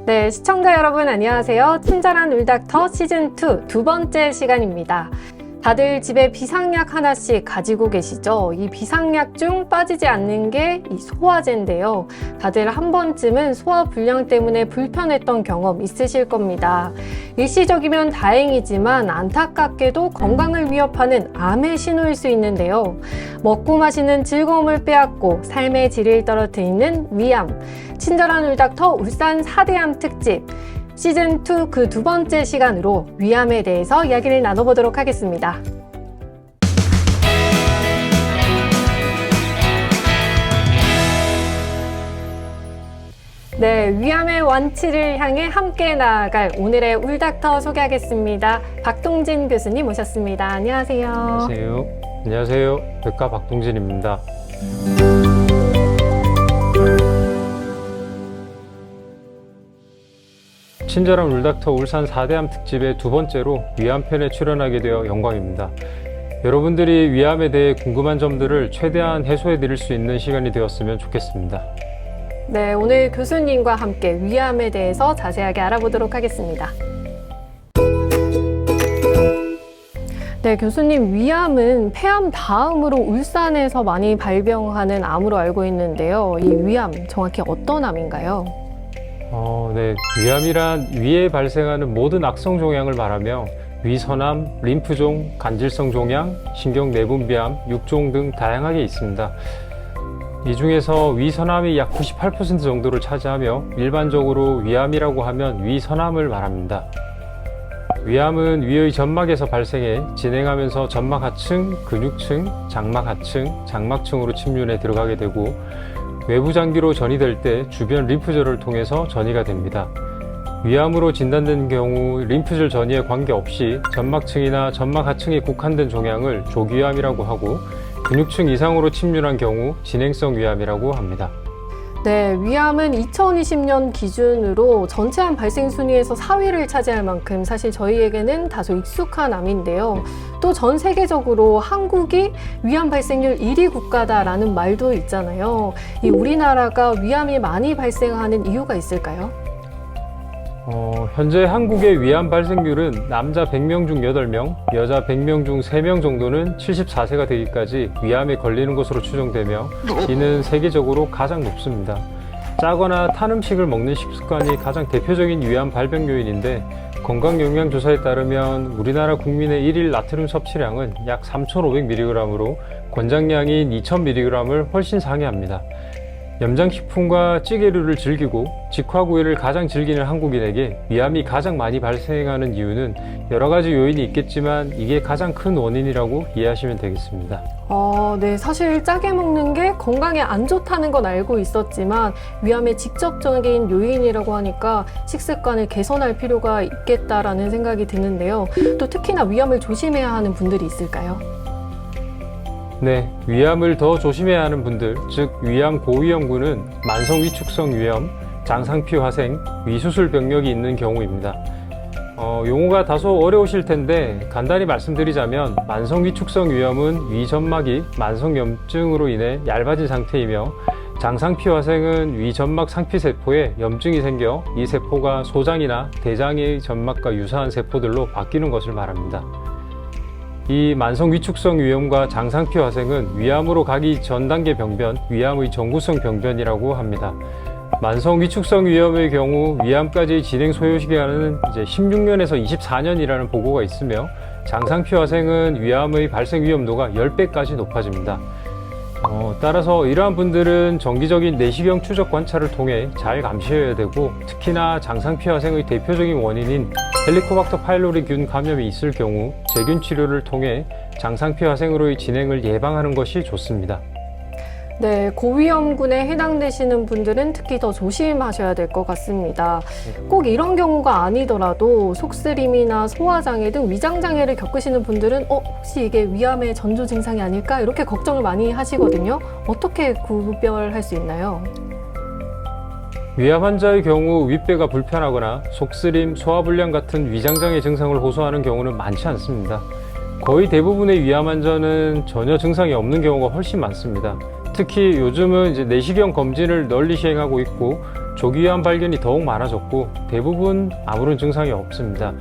네, 시청자 여러분 안녕하세요. 친절한 울닥터 시즌2 두 번째 시간입니다. 다들 집에 비상약 하나씩 가지고 계시죠? 이 비상약 중 빠지지 않는 게 이 소화제인데요. 다들 한 번쯤은 소화불량 때문에 불편했던 경험 있으실 겁니다. 일시적이면 다행이지만 안타깝게도 건강을 위협하는 암의 신호일 수 있는데요. 먹고 마시는 즐거움을 빼앗고 삶의 질을 떨어뜨리는 위암. 친절한 울닥터 울산 4대암 특집. 시즌2 그 두 번째 시간으로 위암에 대해서 이야기를 나눠보도록 하겠습니다. 네, 위암의 완치를 향해 함께 나아갈 오늘의 울닥터 소개하겠습니다. 박동진 교수님 모셨습니다. 안녕하세요. 안녕하세요. 안녕하세요. 백과 박동진입니다. 친절한 울닥터 울산 4대암 특집의 두 번째로 위암편에 출연하게 되어 영광입니다. 여러분들이 위암에 대해 궁금한 점들을 최대한 해소해 드릴 수 있는 시간이 되었으면 좋겠습니다. 네, 오늘 교수님과 함께 위암에 대해서 자세하게 알아보도록 하겠습니다. 네, 교수님, 위암은 폐암 다음으로 울산에서 많이 발병하는 암으로 알고 있는데요. 이 위암, 정확히 어떤 암인가요? 네. 위암이란 위에 발생하는 모든 악성 종양을 말하며 위선암, 림프종, 간질성 종양, 신경 내분비암, 육종 등 다양하게 있습니다. 이 중에서 위선암이 약 98% 정도를 차지하며 일반적으로 위암이라고 하면 위선암을 말합니다. 위암은 위의 점막에서 발생해 진행하면서 점막 하층, 근육층, 장막 하층, 장막층으로 침륜해 들어가게 되고 외부 장기로 전이될 때 주변 림프절을 통해서 전이가 됩니다. 위암으로 진단된 경우 림프절 전이에 관계없이 점막층이나 점막 하층에 국한된 종양을 조기위암이라고 하고 근육층 이상으로 침륜한 경우 진행성 위암이라고 합니다. 네, 위암은 2020년 기준으로 전체 암 발생 순위에서 4위를 차지할 만큼 사실 저희에게는 다소 익숙한 암인데요. 또 전 세계적으로 한국이 위암 발생률 1위 국가다라는 말도 있잖아요. 이 우리나라가 위암이 많이 발생하는 이유가 있을까요? 현재 한국의 위암 발생률은 남자 100명 중 8명, 여자 100명 중 3명 정도는 74세가 되기까지 위암에 걸리는 것으로 추정되며 이는 세계적으로 가장 높습니다. 짜거나 탄 음식을 먹는 식습관이 가장 대표적인 위암 발병 요인인데 건강영양조사에 따르면 우리나라 국민의 일일 나트륨 섭취량은 약 3,500mg으로 권장량인 2,000mg을 훨씬 상회합니다. 염장식품과 찌개류를 즐기고 직화구이를 가장 즐기는 한국인에게 위암이 가장 많이 발생하는 이유는 여러 가지 요인이 있겠지만 이게 가장 큰 원인이라고 이해하시면 되겠습니다. 네, 사실 짜게 먹는 게 건강에 안 좋다는 건 알고 있었지만 위암의 직접적인 요인이라고 하니까 식습관을 개선할 필요가 있겠다라는 생각이 드는데요. 또 특히나 위암을 조심해야 하는 분들이 있을까요? 네, 위암을 더 조심해야 하는 분들, 즉 위암 고위험군은 만성 위축성 위염, 장상피 화생, 위수술 병력이 있는 경우입니다. 용어가 다소 어려우실 텐데 간단히 말씀드리자면 만성 위축성 위염은 위점막이 만성염증으로 인해 얇아진 상태이며 장상피 화생은 위점막 상피세포에 염증이 생겨 이 세포가 소장이나 대장의 점막과 유사한 세포들로 바뀌는 것을 말합니다. 이 만성 위축성 위염과 장상피 화생은 위암으로 가기 전 단계 병변, 위암의 정구성 병변이라고 합니다. 만성 위축성 위염의 경우 위암까지 진행 소요 시간은 이제 16년에서 24년이라는 보고가 있으며 장상피 화생은 위암의 발생 위험도가 10배까지 높아집니다. 따라서 이러한 분들은 정기적인 내시경 추적 관찰을 통해 잘 감시해야 되고 특히나 장상피 화생의 대표적인 원인인 헬리코박터 파일로리균 감염이 있을 경우 제균 치료를 통해 장상피 화생으로의 진행을 예방하는 것이 좋습니다. 네, 고위험군에 해당되시는 분들은 특히 더 조심하셔야 될 것 같습니다. 꼭 이런 경우가 아니더라도 속쓰림이나 소화장애 등 위장장애를 겪으시는 분들은 혹시 이게 위암의 전조 증상이 아닐까? 이렇게 걱정을 많이 하시거든요. 어떻게 구별할 수 있나요? 위암 환자의 경우 윗배가 불편하거나 속쓰림, 소화불량 같은 위장장애 증상을 호소하는 경우는 많지 않습니다. 거의 대부분의 위암 환자는 전혀 증상이 없는 경우가 훨씬 많습니다. 특히 요즘은 이제 내시경 검진을 널리 시행하고 있고 조기위암 발견이 더욱 많아졌고 대부분 아무런 증상이 없습니다.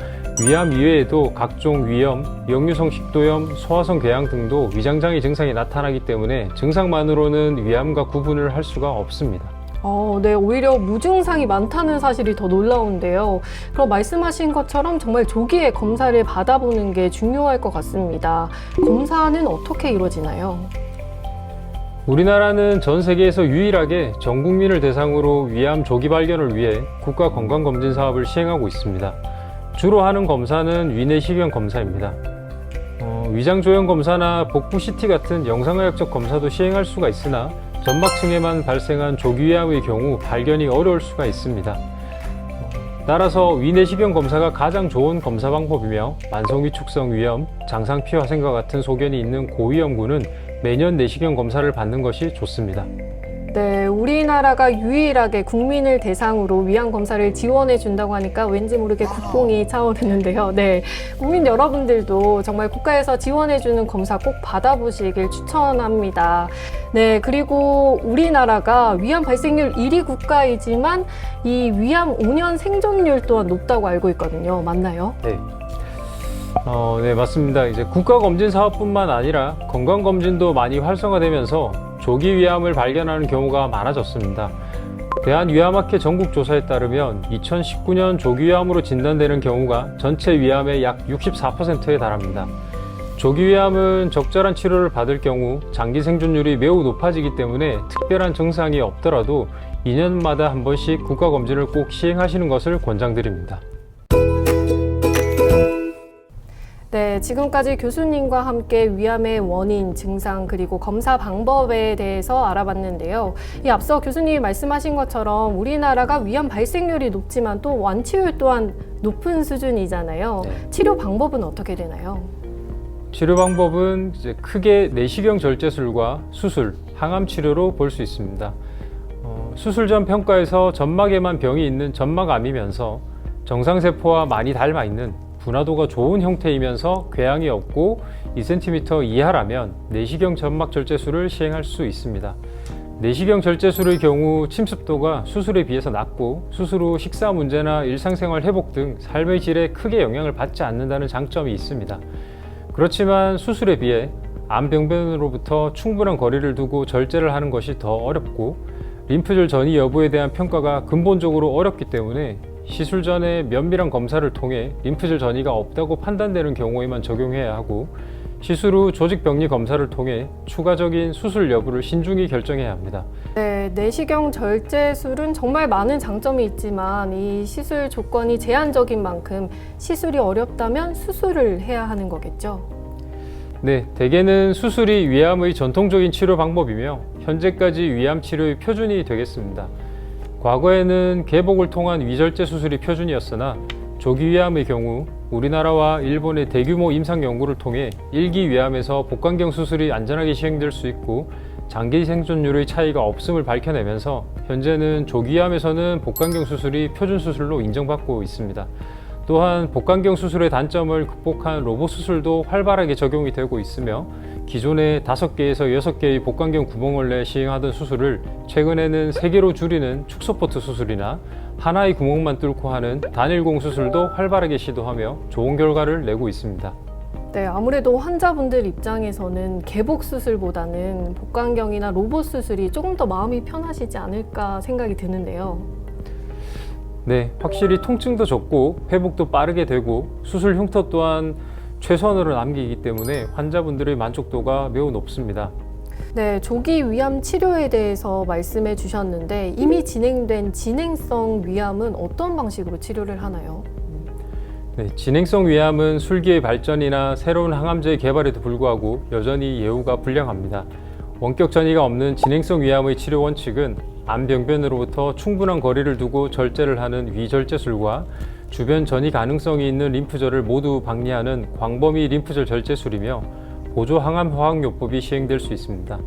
위암 이외에도 각종 위염, 역류성 식도염, 소화성 궤양 등도 위장장애 증상이 나타나기 때문에 증상만으로는 위암과 구분을 할 수가 없습니다. 네, 오히려 무증상이 많다는 사실이 더 놀라운데요. 그럼 말씀하신 것처럼 정말 조기에 검사를 받아보는 게 중요할 것 같습니다. 검사는 어떻게 이루어지나요? 우리나라는 전 세계에서 유일하게 전 국민을 대상으로 위암 조기 발견을 위해 국가 건강검진 사업을 시행하고 있습니다. 주로 하는 검사는 위내시경 검사입니다. 위장조형 검사나 복부 CT 같은 영상의학적 검사도 시행할 수가 있으나 점막층에만 발생한 조기위암의 경우 발견이 어려울 수가 있습니다. 따라서 위내시경 검사가 가장 좋은 검사 방법이며 만성위축성 위염, 장상피화생과 같은 소견이 있는 고위험군은 매년 내시경 검사를 받는 것이 좋습니다. 네, 우리나라가 유일하게 국민을 대상으로 위암 검사를 지원해 준다고 하니까 왠지 모르게 국뽕이 차오르는데요. 네, 국민 여러분들도 정말 국가에서 지원해 주는 검사 꼭 받아보시길 추천합니다. 네, 그리고 우리나라가 위암 발생률 1위 국가이지만 이 위암 5년 생존율 또한 높다고 알고 있거든요. 맞나요? 네. 네, 맞습니다. 이제 국가검진 사업뿐만 아니라 건강검진도 많이 활성화되면서 조기 위암을 발견하는 경우가 많아졌습니다. 대한위암학회 전국조사에 따르면 2019년 조기 위암으로 진단되는 경우가 전체 위암의 약 64%에 달합니다. 조기 위암은 적절한 치료를 받을 경우 장기 생존율이 매우 높아지기 때문에 특별한 증상이 없더라도 2년마다 한 번씩 국가검진을 꼭 시행하시는 것을 권장드립니다. 네, 지금까지 교수님과 함께 위암의 원인, 증상, 그리고 검사 방법에 대해서 알아봤는데요. 이 앞서 교수님이 말씀하신 것처럼 우리나라가 위암 발생률이 높지만 또 완치율 또한 높은 수준이잖아요. 네. 치료 방법은 어떻게 되나요? 치료 방법은 이제 크게 내시경 절제술과 수술, 항암 치료로 볼 수 있습니다. 수술 전 평가에서 점막에만 병이 있는 점막암이면서 정상세포와 많이 닮아 있는 분화도가 좋은 형태이면서 궤양이 없고 2cm 이하라면 내시경 점막 절제술을 시행할 수 있습니다. 내시경 절제술의 경우 침습도가 수술에 비해서 낮고 수술 후 식사 문제나 일상생활 회복 등 삶의 질에 크게 영향을 받지 않는다는 장점이 있습니다. 그렇지만 수술에 비해 암병변으로부터 충분한 거리를 두고 절제를 하는 것이 더 어렵고 림프절 전이 여부에 대한 평가가 근본적으로 어렵기 때문에 시술 전에 면밀한 검사를 통해 림프절 전이가 없다고 판단되는 경우에만 적용해야 하고 시술 후 조직병리 검사를 통해 추가적인 수술 여부를 신중히 결정해야 합니다. 네, 내시경 절제술은 정말 많은 장점이 있지만 이 시술 조건이 제한적인 만큼 시술이 어렵다면 수술을 해야 하는 거겠죠? 네, 대개는 수술이 위암의 전통적인 치료 방법이며 현재까지 위암 치료의 표준이 되겠습니다. 과거에는 개복을 통한 위절제 수술이 표준이었으나 조기 위암의 경우 우리나라와 일본의 대규모 임상 연구를 통해 일기 위암에서 복강경 수술이 안전하게 시행될 수 있고 장기 생존율의 차이가 없음을 밝혀내면서 현재는 조기 위암에서는 복강경 수술이 표준 수술로 인정받고 있습니다. 또한 복강경 수술의 단점을 극복한 로봇 수술도 활발하게 적용이 되고 있으며 기존에 5개에서 6개의 복강경 구멍을 내 시행하던 수술을 최근에는 3개로 줄이는 축소포트 수술이나 하나의 구멍만 뚫고 하는 단일공 수술도 활발하게 시도하며 좋은 결과를 내고 있습니다. 네, 아무래도 환자분들 입장에서는 개복 수술보다는 복강경이나 로봇 수술이 조금 더 마음이 편하시지 않을까 생각이 드는데요. 네, 확실히 통증도 적고 회복도 빠르게 되고 수술 흉터 또한 최소한으로 남기기 때문에 환자분들의 만족도가 매우 높습니다. 네, 조기 위암 치료에 대해서 말씀해 주셨는데 이미 진행된 진행성 위암은 어떤 방식으로 치료를 하나요? 네, 진행성 위암은 술기의 발전이나 새로운 항암제 개발에도 불구하고 여전히 예후가 불량합니다. 원격 전이가 없는 진행성 위암의 치료 원칙은 암병변으로부터 충분한 거리를 두고 절제를 하는 위절제술과 주변 전이 가능성이 있는 림프절을 모두 박리하는 광범위 림프절 절제술이며 보조 항암 화학요법이 시행될 수 있습니다.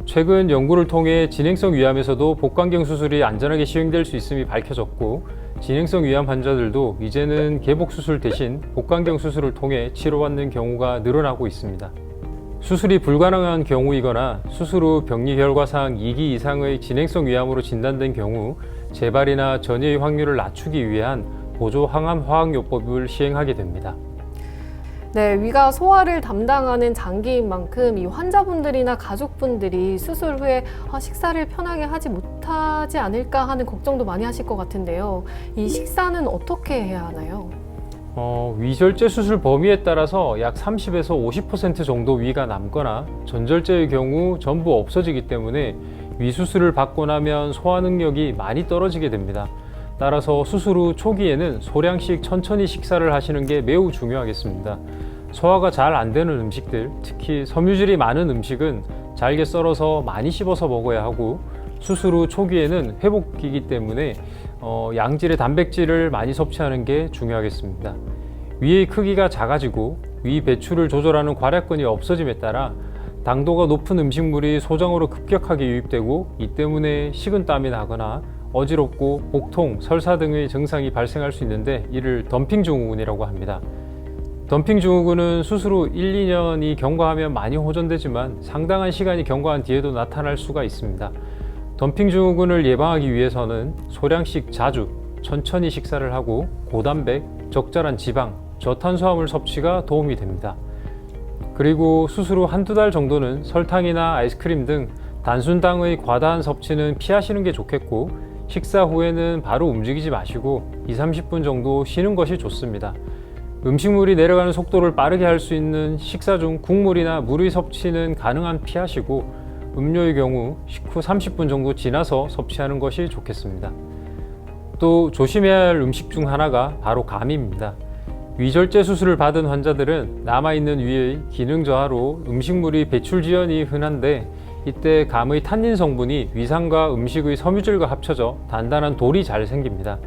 최근 연구를 통해 진행성 위암에서도 복강경 수술이 안전하게 시행될 수 있음이 밝혀졌고 진행성 위암 환자들도 이제는 개복 수술 대신 복강경 수술을 통해 치료받는 경우가 늘어나고 있습니다. 수술이 불가능한 경우이거나 수술 후 병리 결과상 2기 이상의 진행성 위암으로 진단된 경우 재발이나 전이의 확률을 낮추기 위한 보조 항암 화학요법을 시행하게 됩니다. 네, 위가 소화를 담당하는 장기인 만큼 이 환자분들이나 가족분들이 수술 후에 식사를 편하게 하지 못하지 않을까 하는 걱정도 많이 하실 것 같은데요. 이 식사는 어떻게 해야 하나요? 위절제 수술 범위에 따라서 약 30에서 50% 정도 위가 남거나 전절제의 경우 전부 없어지기 때문에 위 수술을 받고 나면 소화 능력이 많이 떨어지게 됩니다. 따라서 수술 후 초기에는 소량씩 천천히 식사를 하시는 게 매우 중요하겠습니다. 소화가 잘 안 되는 음식들, 특히 섬유질이 많은 음식은 잘게 썰어서 많이 씹어서 먹어야 하고, 수술 후 초기에는 회복기이기 때문에 양질의 단백질을 많이 섭취하는 게 중요하겠습니다. 위의 크기가 작아지고 위 배출을 조절하는 괄약근이 없어짐에 따라 당도가 높은 음식물이 소장으로 급격하게 유입되고, 이 때문에 식은땀이 나거나 어지럽고 복통, 설사 등의 증상이 발생할 수 있는데 이를 덤핑 증후군이라고 합니다. 덤핑 증후군은 수술 후 1, 2년이 경과하면 많이 호전되지만 상당한 시간이 경과한 뒤에도 나타날 수가 있습니다. 덤핑 증후군을 예방하기 위해서는 소량씩 자주, 천천히 식사를 하고 고단백, 적절한 지방, 저탄수화물 섭취가 도움이 됩니다. 그리고 수술 후 한두 달 정도는 설탕이나 아이스크림 등 단순당의 과다한 섭취는 피하시는 게 좋겠고, 식사 후에는 바로 움직이지 마시고 20-30분 정도 쉬는 것이 좋습니다. 음식물이 내려가는 속도를 빠르게 할 수 있는 식사 중 국물이나 물의 섭취는 가능한 피하시고, 음료의 경우 식후 30분 정도 지나서 섭취하는 것이 좋겠습니다. 또 조심해야 할 음식 중 하나가 바로 감입니다. 위절제 수술을 받은 환자들은 남아있는 위의 기능 저하로 음식물이 배출 지연이 흔한데, 이때 감의 탄닌 성분이 위산과 음식의 섬유질과 합쳐져 단단한 돌이 잘 생깁니다.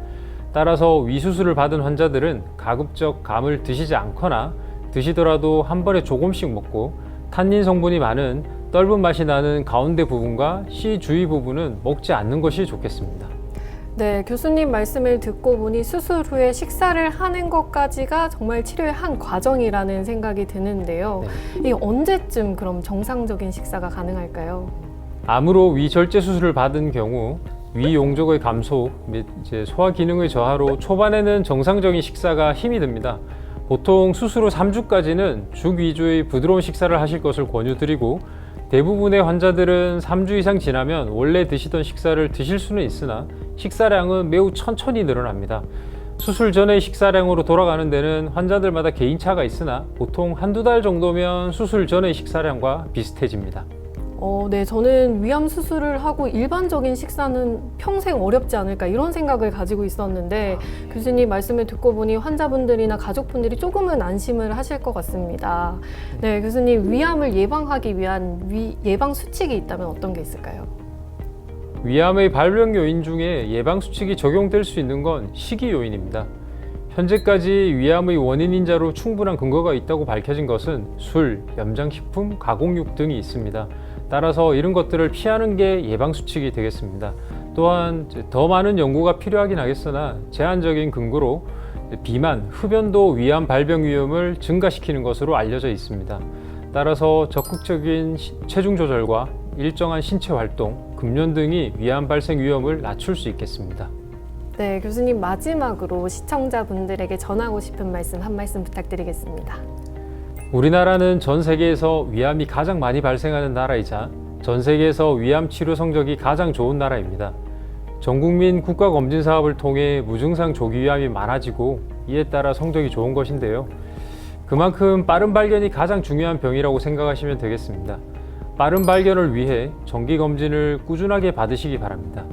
따라서 위 수술을 받은 환자들은 가급적 감을 드시지 않거나 드시더라도 한 번에 조금씩 먹고, 탄닌 성분이 많은 떫은 맛이 나는 가운데 부분과 씨 주위 부분은 먹지 않는 것이 좋겠습니다. 네, 교수님 말씀을 듣고 보니 수술 후에 식사를 하는 것까지가 정말 치료의 한 과정이라는 생각이 드는데요. 네. 이 언제쯤 그럼 정상적인 식사가 가능할까요? 암으로 위절제 수술을 받은 경우 위 용적의 감소 및 소화 기능의 저하로 초반에는 정상적인 식사가 힘이 듭니다. 보통 수술 후 3주까지는 죽 위주의 부드러운 식사를 하실 것을 권유드리고, 대부분의 환자들은 3주 이상 지나면 원래 드시던 식사를 드실 수는 있으나 식사량은 매우 천천히 늘어납니다. 수술 전의 식사량으로 돌아가는 데는 환자들마다 개인차가 있으나 보통 한두 달 정도면 수술 전의 식사량과 비슷해집니다. 네, 저는 위암 수술을 하고 일반적인 식사는 평생 어렵지 않을까 이런 생각을 가지고 있었는데, 교수님 말씀을 듣고 보니 환자분들이나 가족분들이 조금은 안심을 하실 것 같습니다. 네, 교수님, 위암을 예방하기 위한 예방 수칙이 있다면 어떤 게 있을까요? 위암의 발병 요인 중에 예방 수칙이 적용될 수 있는 건 식이 요인입니다. 현재까지 위암의 원인인자로 충분한 근거가 있다고 밝혀진 것은 술, 염장식품, 가공육 등이 있습니다. 따라서 이런 것들을 피하는 게 예방 수칙이 되겠습니다. 또한 더 많은 연구가 필요하긴 하겠으나 제한적인 근거로 비만, 흡연도 위암 발병 위험을 증가시키는 것으로 알려져 있습니다. 따라서 적극적인 체중 조절과 일정한 신체 활동, 금연 등이 위암 발생 위험을 낮출 수 있겠습니다. 네, 교수님, 마지막으로 시청자분들에게 전하고 싶은 말씀 한 말씀 부탁드리겠습니다. 우리나라는 전 세계에서 위암이 가장 많이 발생하는 나라이자 전 세계에서 위암 치료 성적이 가장 좋은 나라입니다. 전국민 국가검진 사업을 통해 무증상 조기 위암이 많아지고 이에 따라 성적이 좋은 것인데요. 그만큼 빠른 발견이 가장 중요한 병이라고 생각하시면 되겠습니다. 빠른 발견을 위해 정기검진을 꾸준하게 받으시기 바랍니다.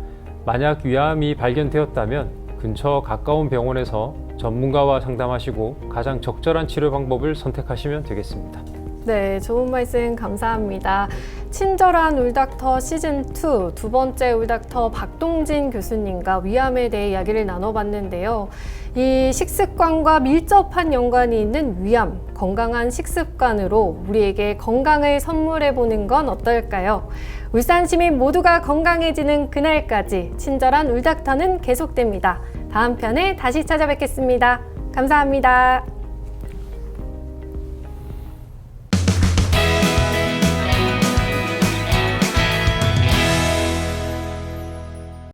만약 위암이 발견되었다면 근처 가까운 병원에서 전문가와 상담하시고 가장 적절한 치료 방법을 선택하시면 되겠습니다. 네, 좋은 말씀 감사합니다. 친절한 울닥터 시즌2 두 번째 울닥터 박동진 교수님과 위암에 대해 이야기를 나눠봤는데요. 이 식습관과 밀접한 연관이 있는 위암, 건강한 식습관으로 우리에게 건강을 선물해보는 건 어떨까요? 울산 시민 모두가 건강해지는 그날까지 친절한 울닥터는 계속됩니다. 다음 편에 다시 찾아뵙겠습니다. 감사합니다.